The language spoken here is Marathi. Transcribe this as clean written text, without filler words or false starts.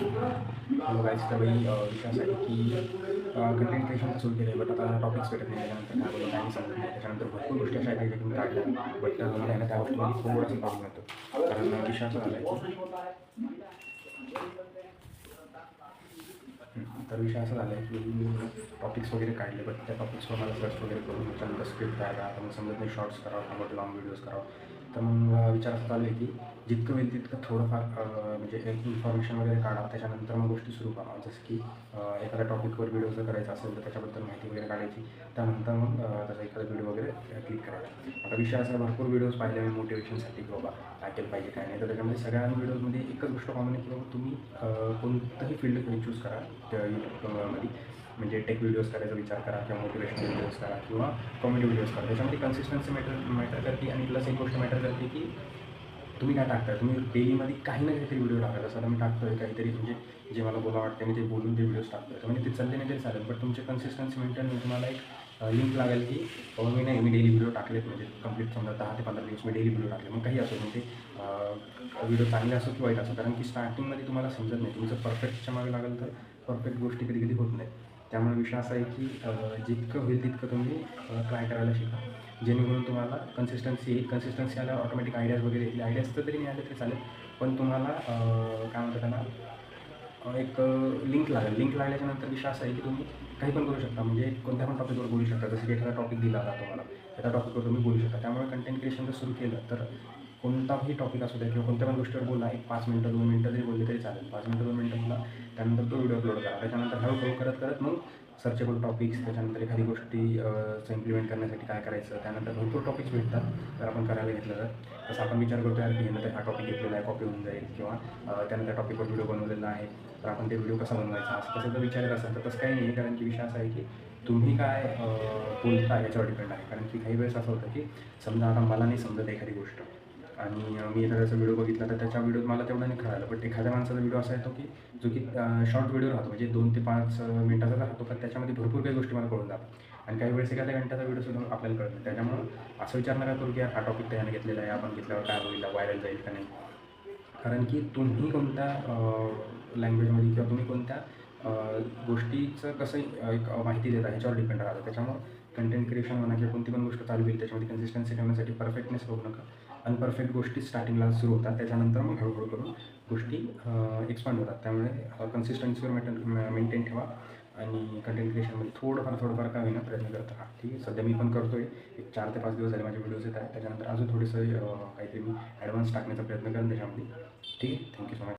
हॅलो गाईज, तर भाई विषय असा आहे की कंटेंट क्रिएशन तर सुरू केलं आहे, बट आता टॉपिक्स भेटत नाही. त्याच्यानंतर काय बोलू काय नाही समजत नाही. त्याच्यानंतर भरपूर गोष्टी अशा आहेत ज्याच्यातून काढल्या, बट मला आहे ना त्या गोष्टीमध्ये थोडासा प्रॉब्लेम येतो. कारण विषय असा झाला आहे की तर विषय असा झाला आहे की मी टॉपिक्स वगैरे काढले, बट त्या टॉपिक्सवर मला सर्च वगैरे करून त्याच्यानंतर स्क्रिप्ट द्यायला आता मग समजत नाही शॉर्ट्स करावं किंवा लॉंग व्हिडिओज करावं. तर मग विचार असा चालू आहे की जितकं होईल तितकं थोडंफार म्हणजे एक इन्फॉर्मेशन वगैरे काढा, त्याच्यानंतर मग गोष्टी सुरू करा. जसं की एखाद्या टॉपिकवर व्हिडिओ जर करायचा असेल तर त्याच्याबद्दल माहिती वगैरे काढायची, त्यानंतर मग त्याचा एखादा व्हिडिओ वगैरे क्लिक करायचा. आता विषय असा भरपूर व्हिडिओज पाहिले मी मोटिवेशनसाठी की बाबा काय केलं पाहिजे काय नाही. तर त्याच्यामध्ये सगळ्या व्हिडिओजमध्ये एकच गोष्ट कॉमन आहे की बाबा तुम्ही कोणतंही फील्ड चूज करा त्या यूट्यूबमध्ये. म्हणजे टेक व्हिडिओज करायचा विचार करा किंवा मोटिवेशनल व्हिडिओज करा किंवा कॉमेडी व्हिडिओज करा. त्याच्यामध्ये कन्सिस्टन्सी मॅटर करते आणि प्लस एक गोष्ट मॅटर करते की तुम्ही काय टाकताय. तुम्ही डेलीमध्ये काही ना काहीतरी व्हिडिओ टाका. जसं आता मी टाकतोय काहीतरी म्हणजे जे मला बोला वाटते मी ते बोलून ते व्हिडिओज टाकतोय. तर म्हणजे ते चालले नाही तरी चालेल, बट तुमची कन्सिस्टन्सी मेंटेन तुम्हाला एक लिंक लागेल की बाबा मी डेली व्हिडिओ टाकलेत, म्हणजे कंप्लीट समजा 10 ते 15 दिवस मी डेली व्हिडिओ टाकले. मग काही असो म्हणजे व्हिडिओ चांगले असो की वाईट असो, कारण की स्टार्टिंगमध्ये तुम्हाला समजत नाही. तुमचं परफेक्टच्या मागे लागेल तर परफेक्ट गोष्टी कधी कधी होत नाही. त्यामुळे विषय असा आहे की जितकं होईल तितकं तुम्ही ट्राय करायला शिका, जेणेकरून तुम्हाला कन्सिस्टन्सी येईल. कन्सिस्टन्सी आल्यावर ऑटोमॅटिक आयडियाज वगैरे येतील. आयडियाज तर तरी नाही आले तरी चालेल, पण तुम्हाला काय म्हणतात त्यांना एक लिंक लागेल. लिंक लागल्याच्यानंतर विषय असा आहे की तुम्ही काही पण करू शकता. म्हणजे कोणत्या पण टॉपिकवर बोलू शकता. जसं की एखादा टॉपिक दिला होता तुम्हाला, त्या टॉपिकवर तुम्ही बोलू शकता. त्यामुळे कंटेंट क्रिएशन जर सुरू केलं तर कोणताही टॉपिक असू द्या किंवा कोणत्या पण गोष्टीवर बोला, एक 5 मिनटं 2 मिनटं जरी बोलले तरी चालेल. 5 मिनटं 2 मिनटं बोला, त्यानंतर तो व्हिडिओ अपलोड करा. त्याच्यानंतर हळूहळू करत करत मग सर्चेबल टॉपिक्स, त्याच्यानंतर एखादी गोष्टीचं इम्प्लिमेंट करण्यासाठी काय करायचं, त्यानंतर भरपूर टॉपिक्स भेटतात जर आपण करायला घेतलं तर. तसं आपण विचार करतो यार की ह्यानं हा टॉपिक घेतलेला आहे, कॉपी होऊन जाईल, किंवा त्यानं त्या टॉपिकवर व्हिडिओ बनवलेला आहे तर आपण ते व्हिडिओ कसा बनवायचा असं तसं जर विचारत असेल तर तसं काही नाही. कारण की विषय असा आहे की तुम्ही काय बोलता याच्यावर डिपेंड आहे. कारण की काही वेळेस असं होतं की समजा आता मला नाही समजत एखादी गोष्ट आणि मी एखाद्याचा व्हिडिओ बघितला तर त्याच्या व्हिडिओत मला तेवढं नाही कळालं, बट एखाद्या माणसाचा व्हिडिओ असा येतो की जो की शॉर्ट व्हिडिओ राहतो, म्हणजे 2 ते 5 मिनिटाचा राहतो, पण त्याच्यामध्ये भरपूर काही गोष्टी मला कळून जातात. आणि काही वेळेस एखाद्या घंट्याचा व्हिडिओसुद्धा आपल्याला कळत नाही. त्याच्यामुळं असं विचार नका करू की हा टॉपिक त्याने घेतलेला आहे, आपण घेतल्यावर काय होईल, व्हायरल जाईल का नाही. कारण की तुम्ही कोणत्या लँग्वेजमध्ये किंवा तुम्ही कोणत्या गोष्टीचं कसं एक माहिती देता ह्याच्यावर डिपेंड राहतं. त्याच्यामुळं कंटेंट क्रिएशन म्हणा किंवा कोणती पण गोष्ट चालू होईल त्याच्यामध्ये कन्सिस्टन्सी ठेवण्यासाठी परफेक्टनेस बघू नका. अनपरफेक्ट गोष्टी स्टार्टिंगला सुरू होतात, त्याच्यानंतर मग हळूहळू करून गोष्टी एक्सपांड होतात. त्यामुळे कन्सिस्टन्सीवर मेंटेन ठेवा आणि कंटेंट क्रिएशनमध्ये थोडंफार का होईना प्रयत्न करत राहा. ठीक आहे. सध्या मी पण करतो आहे. एक 4 ते 5 दिवस झाले माझे व्हिडिओज येत आहेत. त्याच्यानंतर अजून थोडंसं काहीतरी मी ॲडव्हान्स टाकण्याचा प्रयत्न करेन त्याच्यामध्ये. ठीक आहे. Thank you so much.